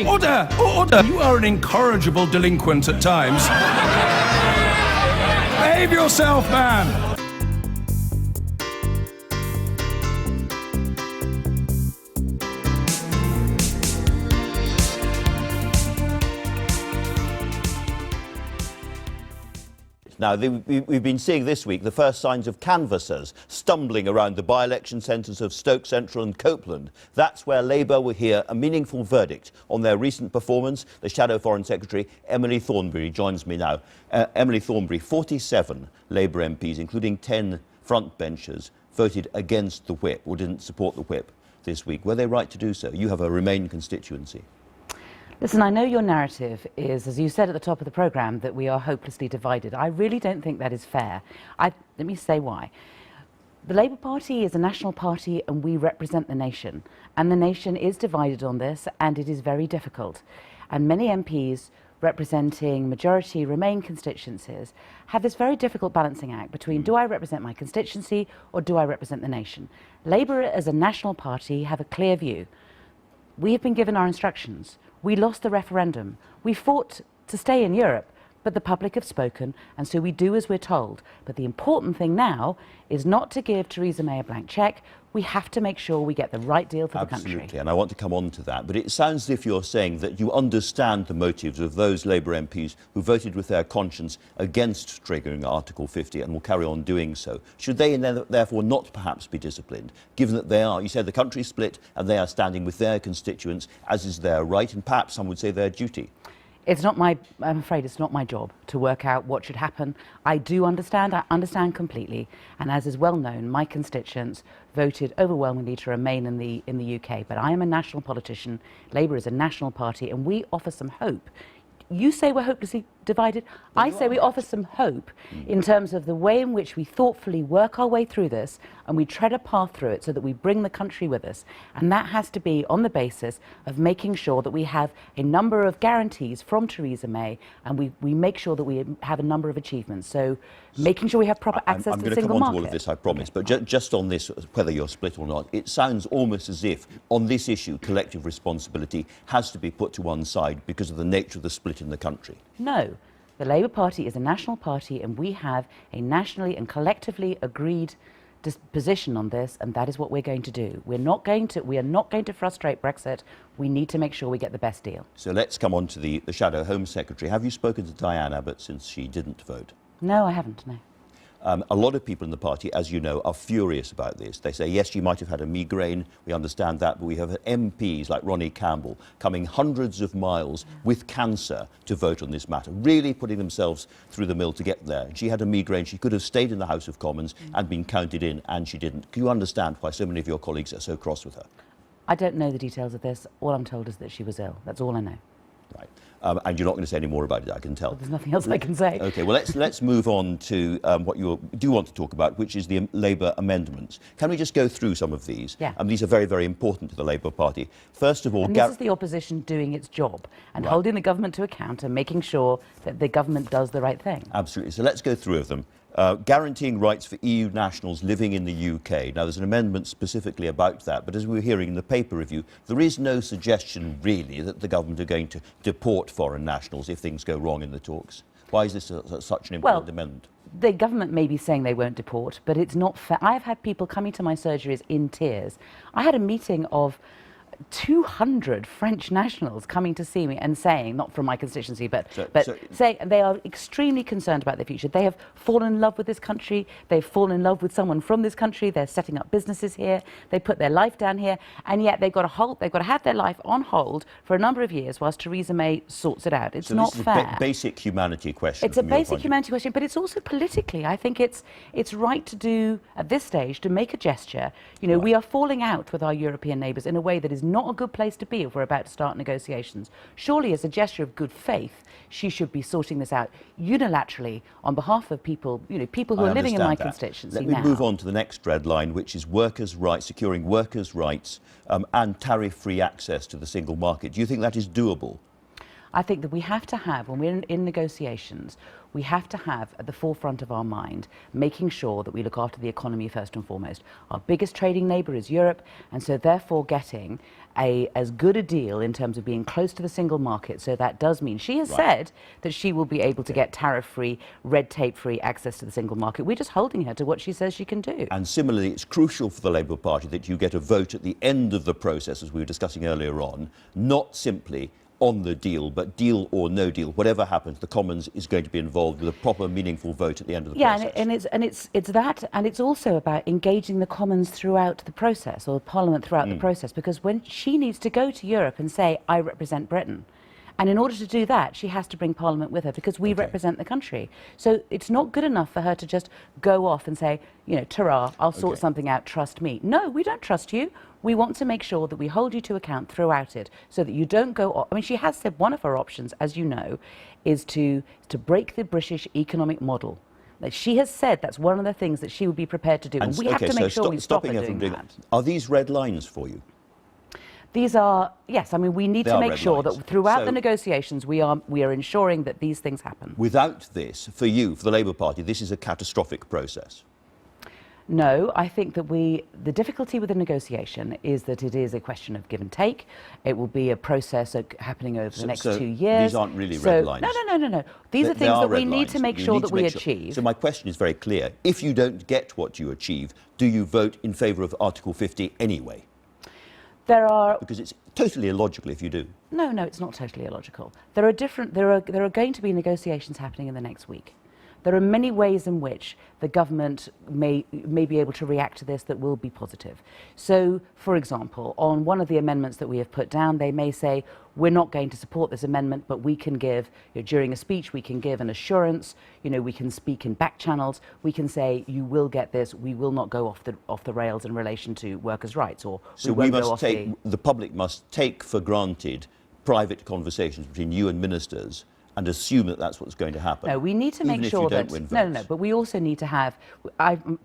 Order! Order! You are an incorrigible delinquent at times. Behave yourself, man! Now, we've been seeing this week the first signs of canvassers stumbling around the by-election centres of Stoke Central and Copeland. That's where Labour will hear a meaningful verdict on their recent performance. The Shadow Foreign Secretary, Emily Thornberry, joins me now. Emily Thornberry, 47 Labour MPs, including 10 frontbenchers, voted against the whip, or didn't support the whip this week. Were they right to do so? You have a Remain constituency. Listen, I know your narrative is, as you said at the top of the programme, that we are hopelessly divided. I really don't think that is fair. Let me say why. The Labour Party is a national party and we represent the nation. And the nation is divided on this and it is very difficult. And many MPs representing majority Remain constituencies have this very difficult balancing act between do I represent my constituency or do I represent the nation? Labour as a national party have a clear view. We have been given our instructions. We lost the referendum. We fought to stay in Europe, but the public have spoken, and so we do as we're told. But the important thing now is not to give Theresa May a blank cheque. We have to make sure we get the right deal for the country. Absolutely, and I want to come on to that. But it sounds as if you're saying that you understand the motives of those Labour MPs who voted with their conscience against triggering Article 50 and will carry on doing so. Should they therefore not perhaps be disciplined, given that they are, you said the country's split and they are standing with their constituents, as is their right and perhaps some would say their duty? I'm afraid it's not my job to work out what should happen. I understand completely, and as is well known, my constituents voted overwhelmingly to remain in the UK, but I am a national politician, Labour is a national party, and we offer some hope. You say we're hopelessly divided. I say we offer some hope in terms of the way in which we thoughtfully work our way through this and we tread a path through it so that we bring the country with us. And that has to be on the basis of making sure that we have a number of guarantees from Theresa May and we make sure that we have a number of achievements. So making sure we have proper access to the single market. I'm going to come on to all of this, I promise. But just on this, whether you're split or not, it sounds almost as if on this issue collective responsibility has to be put to one side because of the nature of the split in the country. No. The Labour Party is a national party and we have a nationally and collectively agreed position on this, and that is what we're going to do. We are not going to frustrate Brexit. We need to make sure we get the best deal. So let's come on to the Shadow Home Secretary. Have you spoken to Diane Abbott since she didn't vote? No, I haven't, no. A lot of people in the party, as you know, are furious about this. They say, yes, you might have had a migraine, we understand that, but we have MPs like Ronnie Campbell coming hundreds of miles with cancer to vote on this matter, really putting themselves through the mill to get there. She had a migraine, she could have stayed in the House of Commons and been counted in, and she didn't. Can you understand why so many of your colleagues are so cross with her? I don't know the details of this. All I'm told is that she was ill. That's all I know. Right. And you're not going to say any more about it, I can tell. Well, there's nothing else I can say. OK, well, let's move on to what you do want to talk about, which is the Labour amendments. Can we just go through some of these? Yeah. These are very, very important to the Labour Party. First of all... And this is the opposition doing its job and holding the government to account and making sure that the government does the right thing. Absolutely. So let's go through of them. Guaranteeing rights for EU nationals living in the UK. Now, there's an amendment specifically about that, but as we were hearing in the paper review, there is no suggestion, really, that the government are going to deport foreign nationals if things go wrong in the talks. Why is this such an important amendment? The government may be saying they won't deport, but it's not fair. I've had people coming to my surgeries in tears. I had a meeting of 200 French nationals coming to see me and saying, not from my constituency, but saying they are extremely concerned about their future. They have fallen in love with this country. They've fallen in love with someone from this country. They're setting up businesses here. They put their life down here, and yet they've got to have their life on hold for a number of years whilst Theresa May sorts it out. It's not fair. This is a basic humanity question. It's a basic humanity question, but it's also politically. I think it's right to do at this stage to make a gesture. You know, we are falling out with our European neighbours in a way that is not a good place to be if we're about to start negotiations. Surely, as a gesture of good faith, she should be sorting this out unilaterally on behalf of people, people who are living in my constituency now. Let me move on to the next red line, which is workers' rights, securing workers' rights and tariff-free access to the single market. Do you think that is doable? I think that we have to have, when we're in negotiations, we have to have at the forefront of our mind making sure that we look after the economy first and foremost. Our biggest trading neighbour is Europe, and so therefore getting as good a deal in terms of being close to the single market. So that does mean she has said that she will be able to get tariff-free, red tape-free access to the single market. We're just holding her to what she says she can do. And similarly, it's crucial for the Labour Party that you get a vote at the end of the process, as we were discussing earlier on, not simply on the deal, but deal or no deal, whatever happens, the Commons is going to be involved with a proper, meaningful vote at the end of the process. Yeah, and it's that, and it's also about engaging the Commons throughout the process, or Parliament throughout the process, because when she needs to go to Europe and say, I represent Britain, and in order to do that, she has to bring Parliament with her, because we represent the country. So it's not good enough for her to just go off and say, you know, ta-ra, I'll sort something out, trust me. No, we don't trust you. We want to make sure that we hold you to account throughout it, so that you don't go off. I mean, she has said one of her options, as you know, is to break the British economic model. Like, she has said that's one of the things that she would be prepared to do, and we have to make sure we stop her doing that. Are these red lines for you? These are, yes, I mean, we need to make sure that throughout the negotiations we are ensuring that these things happen. Without this, for you, for the Labour Party, this is a catastrophic process. No, I think that the difficulty with the negotiation is that it is a question of give and take. It will be a process happening over the next 2 years. These aren't really red lines. No. These are things that we need to make sure that we achieve. So my question is very clear. If you don't get what you achieve, do you vote in favour of Article 50 anyway? Because it's totally illogical if you do. No, it's not totally illogical. There are going to be negotiations happening in the next week. There are many ways in which the government may be able to react to this that will be positive. So, for example, on one of the amendments that we have put down, they may say, we're not going to support this amendment, but we can give, during a speech, we can give an assurance, we can speak in back channels, we can say, you will get this, we will not go off the rails in relation to workers' rights, or so the public must take for granted private conversations between you and ministers and assume that that's what's going to happen. No, we need to make sure that... No, but we also need to have...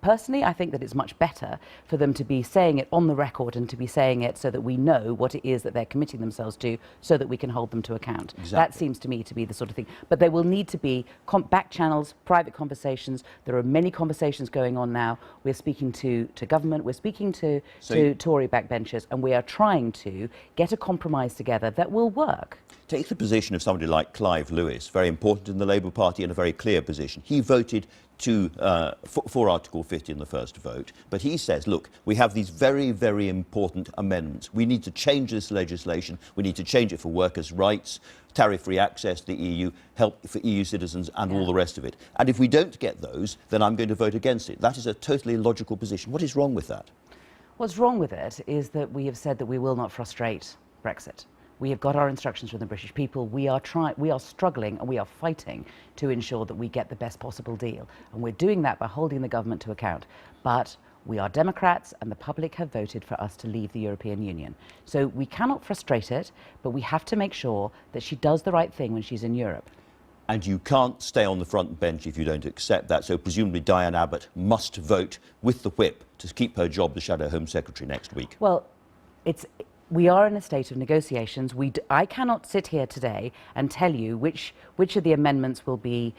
Personally, I think that it's much better for them to be saying it on the record and to be saying it so that we know what it is that they're committing themselves to, so that we can hold them to account. Exactly. That seems to me to be the sort of thing. But there will need to be back channels, private conversations. There are many conversations going on now. We're speaking to government, we're speaking to Tory backbenchers, and we are trying to get a compromise together that will work. Take the position of somebody like Clive Lewis, very important in the Labour Party and a very clear position. He voted for Article 50 in the first vote, but he says, look, we have these very, very important amendments. We need to change this legislation. We need to change it for workers' rights, tariff-free access to the EU, help for EU citizens, and all the rest of it. And if we don't get those, then I'm going to vote against it. That is a totally illogical position. What is wrong with that? What's wrong with it is that we have said that we will not frustrate Brexit. We have got our instructions from the British people. We are struggling and we are fighting to ensure that we get the best possible deal. And we're doing that by holding the government to account. But we are Democrats and the public have voted for us to leave the European Union. So we cannot frustrate it, but we have to make sure that she does the right thing when she's in Europe. And you can't stay on the front bench if you don't accept that. So presumably Diane Abbott must vote with the whip to keep her job, the Shadow Home Secretary, next week. Well, we are in a state of negotiations. I cannot sit here today and tell you which of the amendments will be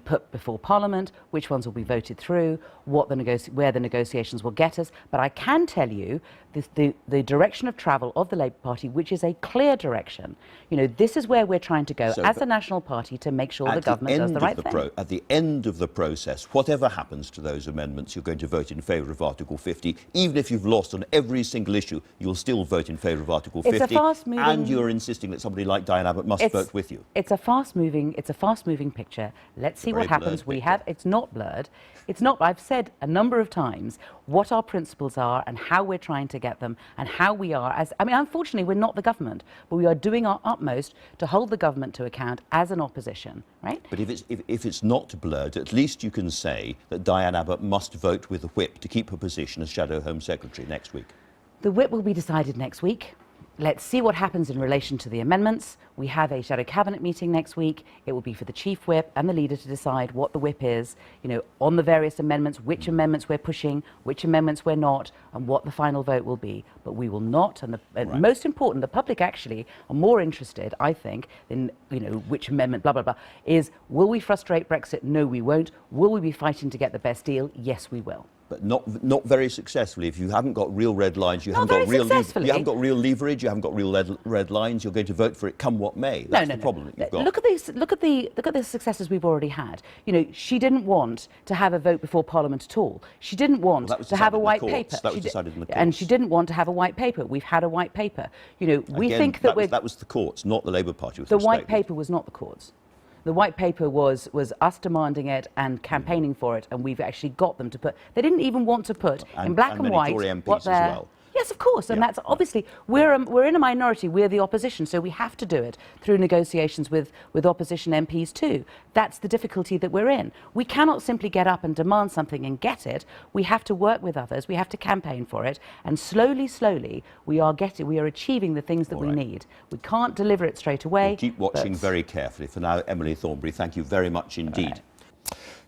put before Parliament, which ones will be voted through, where the negotiations will get us. But I can tell you the direction of travel of the Labour Party, which is a clear direction. This is where we're trying to go as a national party to make sure the government does the right thing. At the end of the process, whatever happens to those amendments, you're going to vote in favour of Article 50. Even if you've lost on every single issue, you'll still vote in favour of Article 50, and you're insisting that somebody like Diane Abbott must vote with you. It's a fast-moving picture. Let's see what happens. It's not blurred. It's not. I've said a number of times what our principles are and how we're trying to get them and how we are. Unfortunately, we're not the government, but we are doing our utmost to hold the government to account as an opposition, right? But if it's not blurred, at least you can say that Diane Abbott must vote with the whip to keep her position as Shadow Home Secretary next week. The whip will be decided next week. Let's see what happens in relation to the amendments. We have a shadow cabinet meeting next week. It will be for the chief whip and the leader to decide what the whip is, on the various amendments, which amendments we're pushing, which amendments we're not, and what the final vote will be. But we will not, and most important, the public actually are more interested, I think, in which amendment, blah, blah, blah, is will we frustrate Brexit? No, we won't. Will we be fighting to get the best deal? Yes, we will. but not very successfully. If you haven't got real red lines, you Not haven't got very real successfully. you haven't got real leverage, you haven't got real red lines. You're going to vote for it come what may. That's the problem that you've got. Look at the successes we've already had. You know, she didn't want to have a vote before Parliament at all. She didn't want to have a white paper. That was decided in the courts. And she didn't want to have a white paper. We've had a white paper. You know, we Again, think that that was the courts, not the Labour Party. The white paper was not the courts. The white paper was us demanding it and campaigning for it, and we've actually got them to put. They didn't even want to put in black and white Tory MPs what as they're. well. Yes, of course, and that's obviously we're in a minority. We're the opposition, so we have to do it through negotiations with opposition MPs too. That's the difficulty that we're in. We cannot simply get up and demand something and get it. We have to work with others. We have to campaign for it, and slowly, we are achieving the things that we need. We can't deliver it straight away. We'll keep watching very carefully. For now, Emily Thornberry, thank you very much indeed. Right.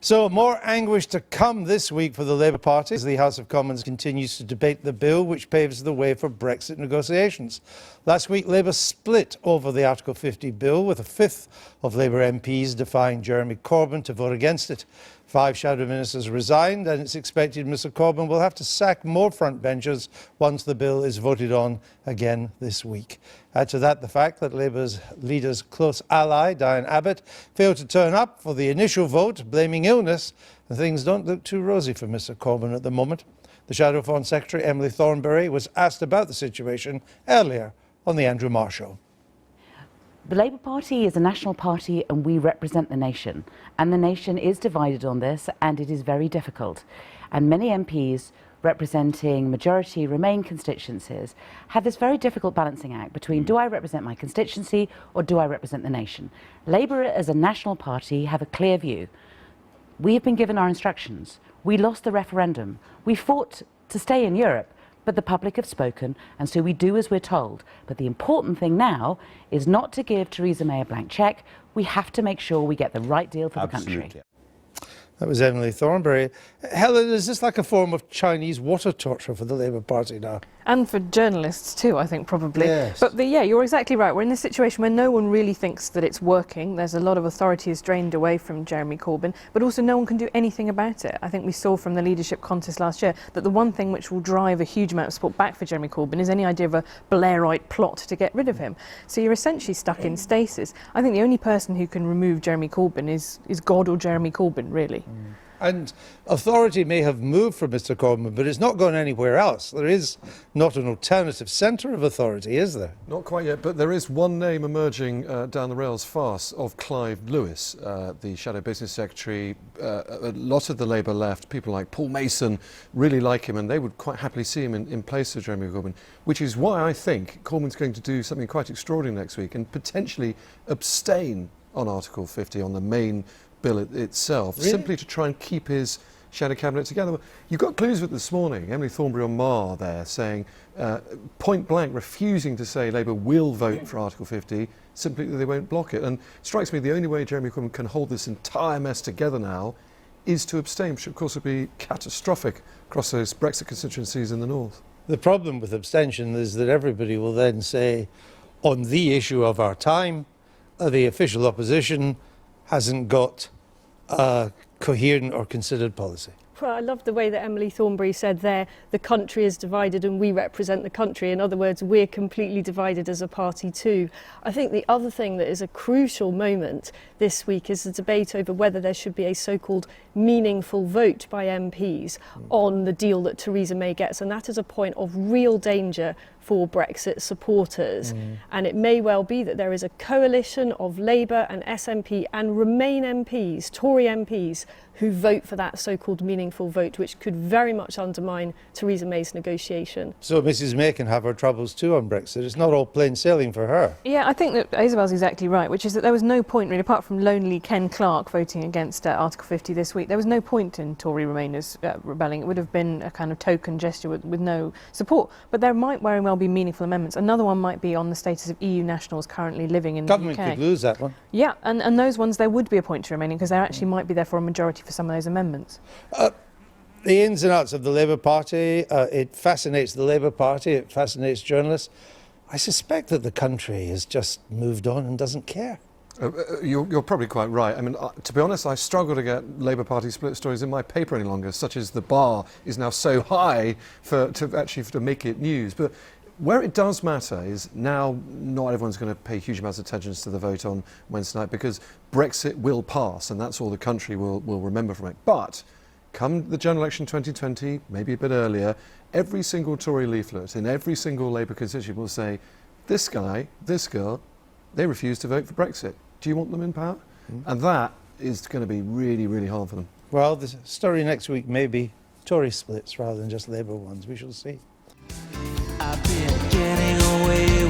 So more anguish to come this week for the Labour Party as the House of Commons continues to debate the bill which paves the way for Brexit negotiations. Last week, Labour split over the Article 50 bill, with a fifth of Labour MPs defying Jeremy Corbyn to vote against it. 5 shadow ministers resigned, and it's expected Mr Corbyn will have to sack more frontbenchers once the bill is voted on again this week. Add to that the fact that Labour's leader's close ally, Diane Abbott, failed to turn up for the initial vote, blaming illness, and things don't look too rosy for Mr Corbyn at the moment. The Shadow Foreign Secretary, Emily Thornberry, was asked about the situation earlier on the Andrew Marr Show. The Labour Party is a national party and we represent the nation. And the nation is divided on this, and it is very difficult. And many MPs representing majority Remain constituencies have this very difficult balancing act between do I represent my constituency or do I represent the nation? Labour as a national party have a clear view. We have been given our instructions. We lost the referendum. We fought to stay in Europe. But the public have spoken, and so we do as we're told. But the important thing now is not to give Theresa May a blank cheque. We have to make sure we get the right deal for the country. That was Emily Thornberry. Helen, is this like a form of Chinese water torture for the Labour Party now? And for journalists too, I think, probably. Yes. But yeah, you're exactly right. We're in this situation where no one really thinks that it's working. There's a lot of authority is drained away from Jeremy Corbyn, but also no one can do anything about it. I think we saw from the leadership contest last year that the one thing which will drive a huge amount of support back for Jeremy Corbyn is any idea of a Blairite plot to get rid of him. So you're essentially stuck in stasis. I think the only person who can remove Jeremy Corbyn is God or Jeremy Corbyn, really. And authority may have moved from Mr Corbyn, but it's not gone anywhere else. There is not an alternative centre of authority, is there? Not quite yet, but there is one name emerging down the rails fast of Clive Lewis, the Shadow Business Secretary. A lot of the Labour left, people like Paul Mason, really like him, and they would quite happily see him in place of Jeremy Corbyn, which is why I think Corbyn's going to do something quite extraordinary next week and potentially abstain on Article 50, on the main bill itself, really? simply to try and keep his shadow cabinet together. You got clues with this morning, Emily Thornberry on Marr there saying, point blank, refusing to say Labour will vote for Article 50, simply that they won't block it. And it strikes me the only way Jeremy Corbyn can hold this entire mess together now is to abstain, which of course would be catastrophic across those Brexit constituencies in the north. The problem with abstention is that everybody will then say, on the issue of our time, the official opposition hasn't got a coherent or considered policy. Well, I love the way that Emily Thornberry said there, the country is divided and we represent the country. In other words, we're completely divided as a party too. I think the other thing that is a crucial moment this week is the debate over whether there should be a so-called meaningful vote by MPs on the deal that Theresa May gets. And that is a point of real danger for Brexit supporters. And it may well be that there is a coalition of Labour and SNP and Remain MPs, Tory MPs, who vote for that so-called meaningful vote, which could very much undermine Theresa May's negotiation. So Mrs May can have her troubles too on Brexit. It's not all plain sailing for her. Yeah, I think that Isabel's exactly right, which is that there was no point, really, apart from lonely Ken Clarke voting against Article 50 this week, there was no point in Tory Remainers rebelling. It would have been a kind of token gesture with no support. But there might very well be meaningful amendments. Another one might be on the status of EU nationals currently living in Government the UK. could lose that one. Yeah, and those ones, there would be a point to remaining, because there actually might be therefore a majority for some of those amendments. The ins and outs of the Labour Party, it fascinates the Labour Party, it fascinates journalists. I suspect that the country has just moved on and doesn't care. You're probably quite right. I mean, to be honest, I struggle to get Labour Party split stories in my paper any longer, such as the bar is now so high to make it news. But where it does matter is now not everyone's going to pay huge amounts of attention to the vote on Wednesday night, because Brexit will pass, and that's all the country will remember from it. But come the general election 2020, maybe a bit earlier, every single Tory leaflet in every single Labour constituency will say, this guy, this girl, they refuse to vote for Brexit. Do you want them in power? And that is going to be really, really hard for them. Well, the story next week may be Tory splits rather than just Labour ones. We shall see. I've been getting away